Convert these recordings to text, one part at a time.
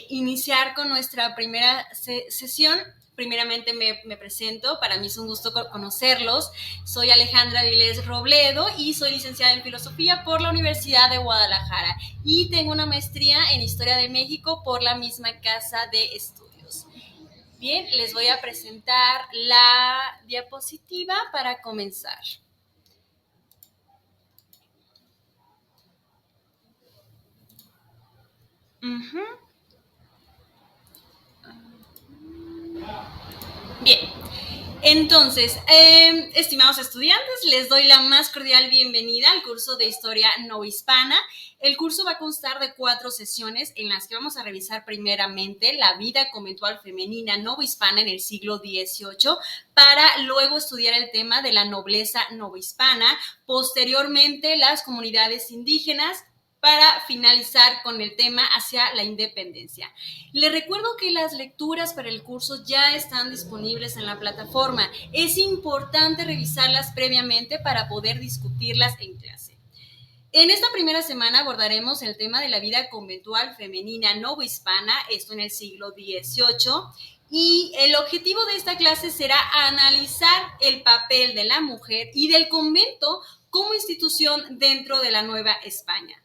iniciar con nuestra primera sesión. Primeramente me presento, para mí es un gusto conocerlos. Soy Alejandra Vilés Robledo y soy licenciada en Filosofía por la Universidad de Guadalajara y tengo una maestría en Historia de México por la misma casa de estudios. Bien, les voy a presentar la diapositiva para comenzar. Bien, entonces, estimados estudiantes, les doy la más cordial bienvenida al curso de Historia Novohispana. El curso va a constar de 4 sesiones en las que vamos a revisar primeramente la vida conventual femenina novohispana en el siglo XVIII para luego estudiar el tema de la nobleza novohispana, posteriormente las comunidades indígenas, para finalizar con el tema hacia la independencia. Les recuerdo que las lecturas para el curso ya están disponibles en la plataforma. Es importante revisarlas previamente para poder discutirlas en clase. En esta primera semana abordaremos el tema de la vida conventual femenina novohispana, esto en el siglo XVIII, y el objetivo de esta clase será analizar el papel de la mujer y del convento como institución dentro de la Nueva España.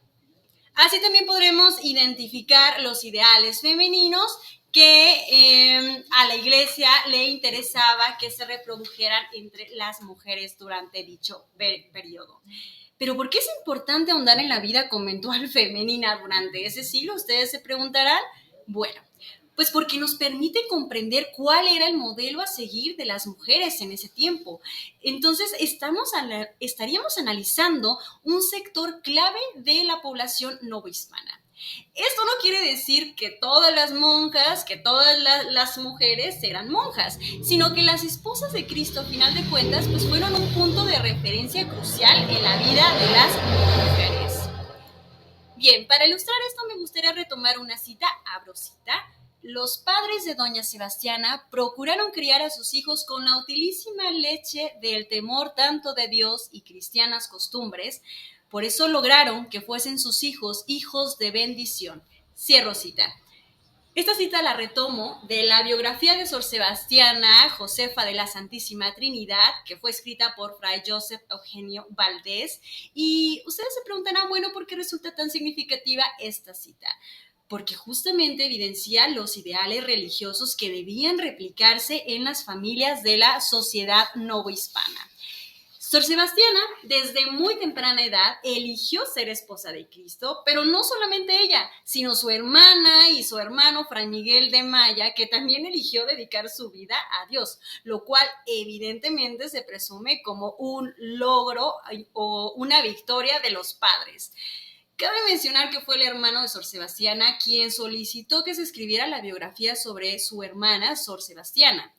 Así también podremos identificar los ideales femeninos que a la Iglesia le interesaba que se reprodujeran entre las mujeres durante dicho periodo. Pero ¿por qué es importante ahondar en la vida conventual femenina durante ese siglo? Ustedes se preguntarán. Bueno, pues porque nos permite comprender cuál era el modelo a seguir de las mujeres en ese tiempo. Entonces, estaríamos analizando un sector clave de la población novohispana. Esto no quiere decir que todas las monjas, que todas las mujeres eran monjas, sino que las esposas de Cristo, a final de cuentas, pues fueron un punto de referencia crucial en la vida de las mujeres. Bien, para ilustrar esto me gustaría retomar una cita, abro cita. Los padres de doña Sebastiana procuraron criar a sus hijos con la utilísima leche del temor tanto de Dios y cristianas costumbres. Por eso lograron que fuesen sus hijos hijos de bendición. Cierro cita. Esta cita la retomo de la biografía de Sor Sebastiana, Josefa de la Santísima Trinidad, que fue escrita por Fray Joseph Eugenio Valdés. Y ustedes se preguntarán, bueno, ¿por qué resulta tan significativa esta cita? Porque justamente evidencia los ideales religiosos que debían replicarse en las familias de la sociedad novohispana. Sor Sebastiana, desde muy temprana edad, eligió ser esposa de Cristo, pero no solamente ella, sino su hermana y su hermano Fray Miguel de Maya, que también eligió dedicar su vida a Dios, lo cual evidentemente se presume como un logro o una victoria de los padres. Cabe mencionar que fue el hermano de Sor Sebastiana quien solicitó que se escribiera la biografía sobre su hermana, Sor Sebastiana.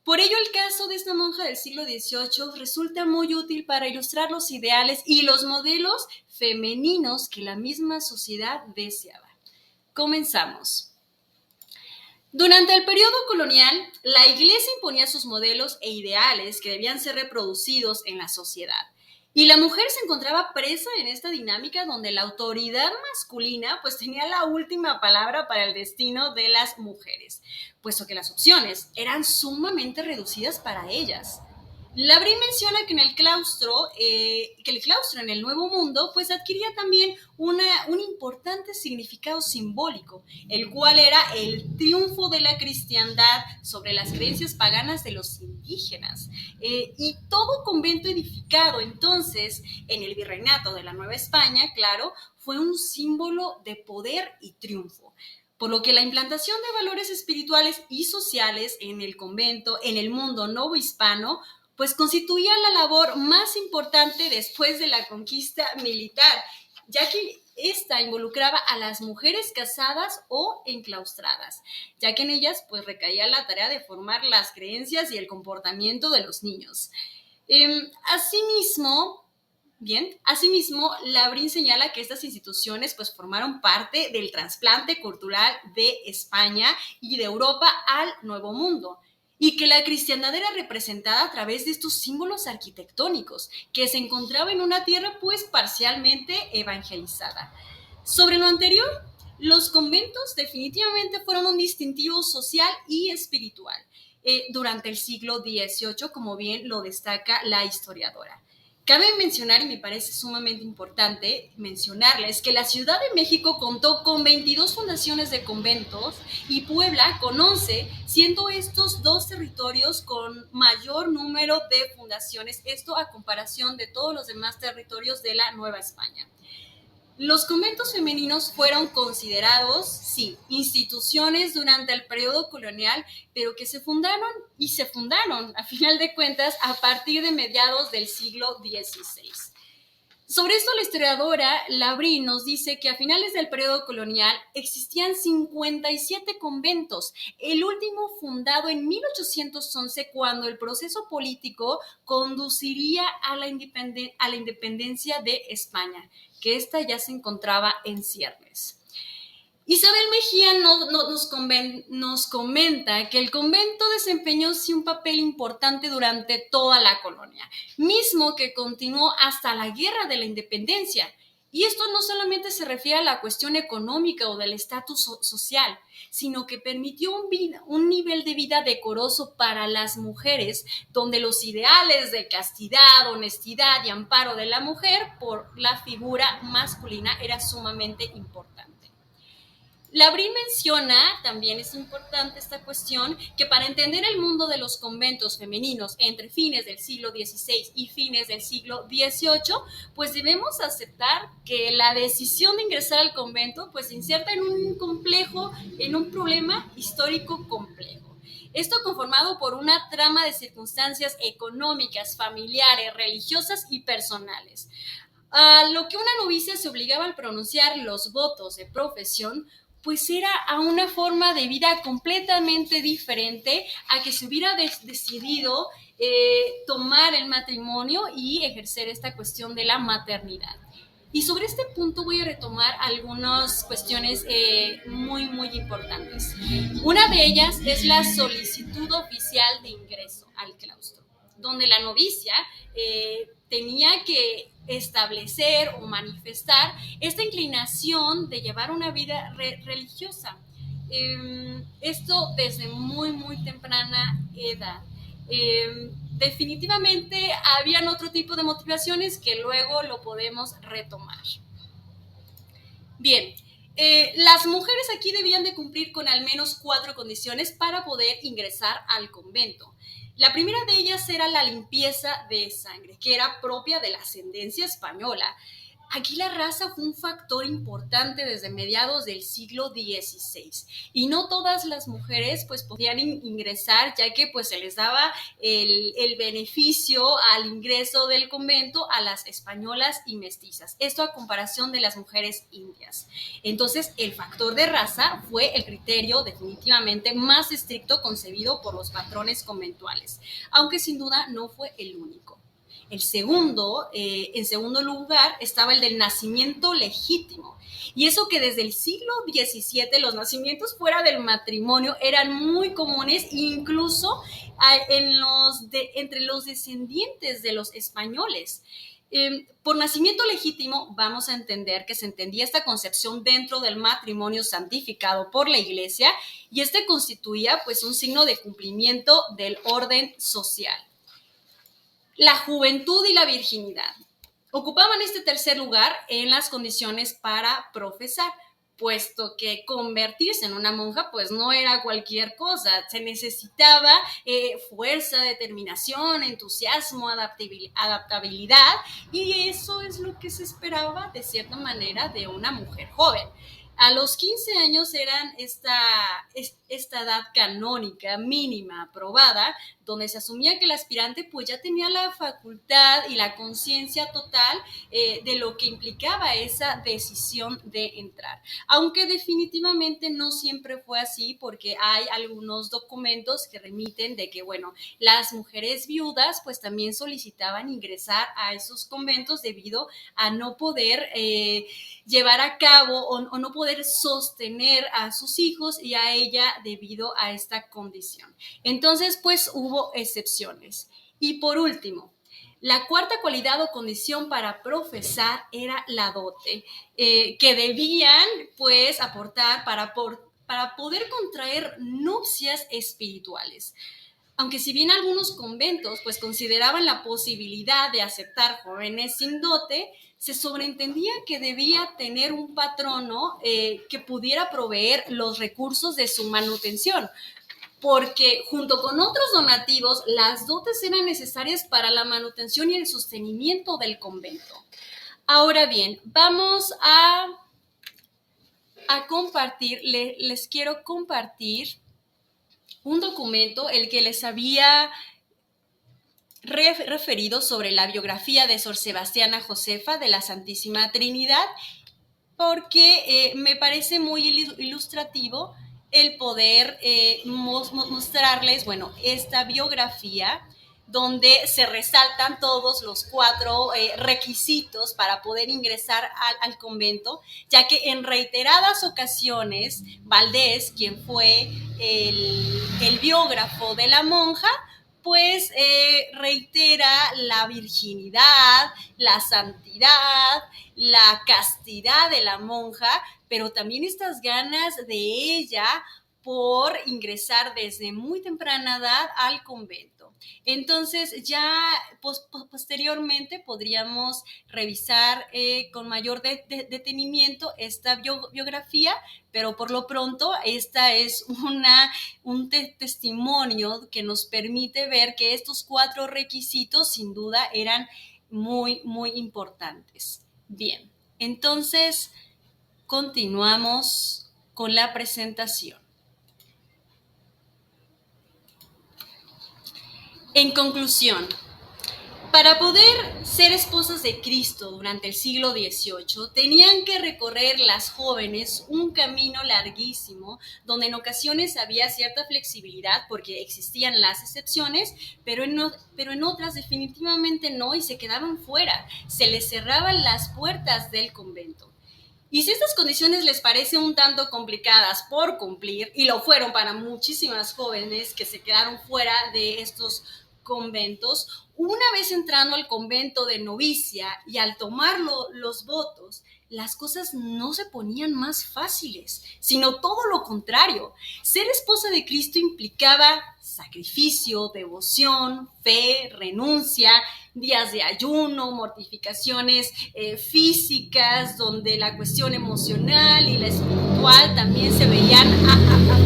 Por ello, el caso de esta monja del siglo XVIII resulta muy útil para ilustrar los ideales y los modelos femeninos que la misma sociedad deseaba. Comenzamos. Durante el periodo colonial, la Iglesia imponía sus modelos e ideales que debían ser reproducidos en la sociedad. Y la mujer se encontraba presa en esta dinámica donde la autoridad masculina pues tenía la última palabra para el destino de las mujeres, puesto que las opciones eran sumamente reducidas para ellas. Labrín menciona que el claustro en el Nuevo Mundo pues adquiría también un importante significado simbólico, el cual era el triunfo de la cristiandad sobre las creencias paganas de los indígenas. Y todo convento edificado entonces en el virreinato de la Nueva España, claro, fue un símbolo de poder y triunfo. Por lo que la implantación de valores espirituales y sociales en el convento, en el mundo novohispano, pues constituía la labor más importante después de la conquista militar, ya que esta involucraba a las mujeres casadas o enclaustradas, ya que en ellas pues recaía la tarea de formar las creencias y el comportamiento de los niños. Asimismo, Labrín señala que estas instituciones pues formaron parte del trasplante cultural de España y de Europa al Nuevo Mundo, y que la cristiandad era representada a través de estos símbolos arquitectónicos, que se encontraba en una tierra pues parcialmente evangelizada. Sobre lo anterior, Los conventos definitivamente fueron un distintivo social y espiritual durante el siglo XVIII, como bien lo destaca la historiadora. Cabe mencionar, y me parece sumamente importante mencionarles, que la Ciudad de México contó con 22 fundaciones de conventos y Puebla con 11, siendo estos dos territorios con mayor número de fundaciones, esto a comparación de todos los demás territorios de la Nueva España. Los conventos femeninos fueron considerados, sí, instituciones durante el periodo colonial, pero que se fundaron, a final de cuentas, a partir de mediados del siglo XVI. Sobre esto, la historiadora Labrín nos dice que a finales del periodo colonial existían 57 conventos, el último fundado en 1811, cuando el proceso político conduciría a la independencia de España, que esta ya se encontraba en ciernes. Isabel Mejía nos comenta que el convento desempeñó sí un papel importante durante toda la colonia, mismo que continuó hasta la Guerra de la Independencia. Y esto no solamente se refiere a la cuestión económica o del estatus social, sino que permitió un nivel de vida decoroso para las mujeres, donde los ideales de castidad, honestidad y amparo de la mujer por la figura masculina era sumamente importante. Labrín menciona, también es importante esta cuestión, que para entender el mundo de los conventos femeninos entre fines del siglo XVI y fines del siglo XVIII, pues debemos aceptar que la decisión de ingresar al convento pues se inserta en un problema histórico complejo. Esto conformado por una trama de circunstancias económicas, familiares, religiosas y personales. A lo que una novicia se obligaba al pronunciar los votos de profesión, pues era a una forma de vida completamente diferente a que se hubiera decidido tomar el matrimonio y ejercer esta cuestión de la maternidad. Y sobre este punto voy a retomar algunas cuestiones muy importantes. Una de ellas es la solicitud oficial de ingreso al claustro, donde la novicia tenía que establecer o manifestar esta inclinación de llevar una vida religiosa. Esto desde muy temprana edad. Definitivamente habían otro tipo de motivaciones que luego lo podemos retomar. Bien, las mujeres aquí debían de cumplir con al menos 4 condiciones para poder ingresar al convento. La primera de ellas era la limpieza de sangre, que era propia de la ascendencia española. Aquí la raza fue un factor importante desde mediados del siglo XVI y no todas las mujeres pues podían ingresar, ya que pues se les daba el beneficio al ingreso del convento a las españolas y mestizas, esto a comparación de las mujeres indias. Entonces el factor de raza fue el criterio definitivamente más estricto concebido por los patrones conventuales, aunque sin duda no fue el único. En segundo lugar, estaba el del nacimiento legítimo. Y eso que desde el siglo XVII los nacimientos fuera del matrimonio eran muy comunes, incluso entre los descendientes de los españoles. Por nacimiento legítimo vamos a entender que se entendía esta concepción dentro del matrimonio santificado por la Iglesia, y este constituía pues un signo de cumplimiento del orden social. La juventud y la virginidad ocupaban este tercer lugar en las condiciones para profesar, puesto que convertirse en una monja pues no era cualquier cosa, se necesitaba fuerza, determinación, entusiasmo, adaptabilidad, y eso es lo que se esperaba de cierta manera de una mujer joven. A los 15 años eran esta edad canónica mínima aprobada, donde se asumía que el aspirante pues ya tenía la facultad y la conciencia total de lo que implicaba esa decisión de entrar. Aunque definitivamente no siempre fue así, porque hay algunos documentos que remiten de que, bueno, las mujeres viudas pues también solicitaban ingresar a esos conventos debido a no poder llevar a cabo o no poder sostener a sus hijos y a ella debido a esta condición. Entonces, pues hubo excepciones. Y por último, La cuarta cualidad o condición para profesar era la dote, que debían pues aportar para poder contraer nupcias espirituales. Aunque si bien algunos conventos pues consideraban la posibilidad de aceptar jóvenes sin dote, se sobreentendía que debía tener un patrono que pudiera proveer los recursos de su manutención, porque junto con otros donativos, las dotes eran necesarias para la manutención y el sostenimiento del convento. Ahora bien, vamos a compartir, les quiero compartir un documento, el que les había referido sobre la biografía de Sor Sebastiana Josefa de la Santísima Trinidad, porque me parece muy ilustrativo el poder mostrarles, bueno, esta biografía donde se resaltan todos los cuatro requisitos para poder ingresar al convento, ya que en reiteradas ocasiones Valdés, quien fue el biógrafo de la monja, pues reitera la virginidad, la santidad, la castidad de la monja, pero también estas ganas de ella por ingresar desde muy temprana edad al convento. Entonces ya posteriormente podríamos revisar con mayor detenimiento esta biografía, pero por lo pronto esta es un testimonio que nos permite ver que estos cuatro requisitos sin duda eran muy, muy importantes. Bien, entonces continuamos con la presentación. En conclusión, para poder ser esposas de Cristo durante el siglo XVIII, tenían que recorrer las jóvenes un camino larguísimo, donde en ocasiones había cierta flexibilidad porque existían las excepciones, pero en otras definitivamente no, y se quedaban fuera. Se les cerraban las puertas del convento. Y si estas condiciones les parecen un tanto complicadas por cumplir, y lo fueron para muchísimas jóvenes que se quedaron fuera de estos conventos, una vez entrando al convento de novicia y al tomar los votos, las cosas no se ponían más fáciles, sino todo lo contrario. Ser esposa de Cristo implicaba sacrificio, devoción, fe, renuncia, días de ayuno, mortificaciones físicas, donde la cuestión emocional y la espiritual también se veían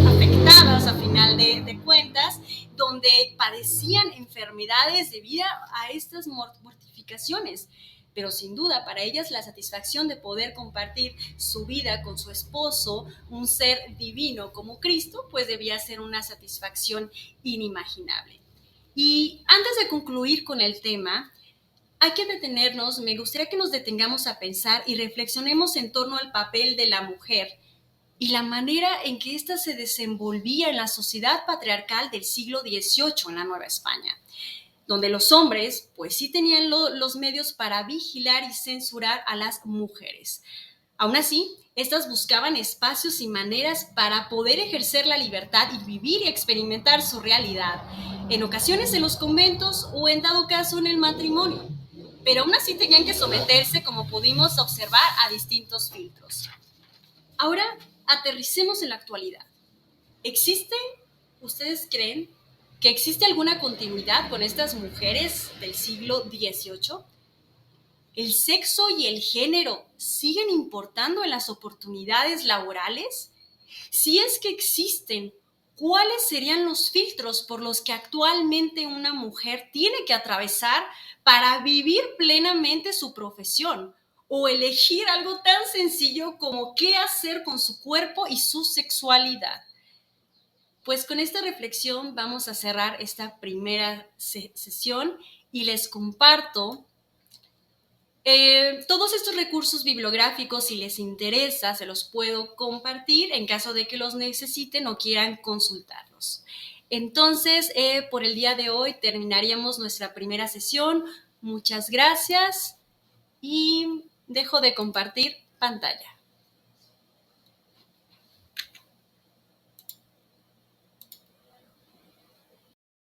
afectadas a final de cuentas, donde padecían enfermedades debido a estas mortificaciones. Pero sin duda para ellas la satisfacción de poder compartir su vida con su esposo, un ser divino como Cristo, pues debía ser una satisfacción inimaginable. Y antes de concluir con el tema, hay que detenernos, me gustaría que nos detengamos a pensar y reflexionemos en torno al papel de la mujer y la manera en que ésta se desenvolvía en la sociedad patriarcal del siglo XVIII en la Nueva España, donde los hombres pues sí tenían los medios para vigilar y censurar a las mujeres. Aún así, estas buscaban espacios y maneras para poder ejercer la libertad y vivir y experimentar su realidad, en ocasiones en los conventos o en dado caso en el matrimonio, pero aún así tenían que someterse, como pudimos observar, a distintos filtros. Ahora, aterricemos en la actualidad. ¿Existe, ustedes creen, que existe alguna continuidad con estas mujeres del siglo XVIII? ¿El sexo y el género siguen importando en las oportunidades laborales? Si es que existen, ¿cuáles serían los filtros por los que actualmente una mujer tiene que atravesar para vivir plenamente su profesión? O elegir algo tan sencillo como qué hacer con su cuerpo y su sexualidad. Pues con esta reflexión vamos a cerrar esta primera sesión y les comparto todos estos recursos bibliográficos. Si les interesa, se los puedo compartir en caso de que los necesiten o quieran consultarlos. Entonces, por el día de hoy terminaríamos nuestra primera sesión. Muchas gracias y dejo de compartir pantalla.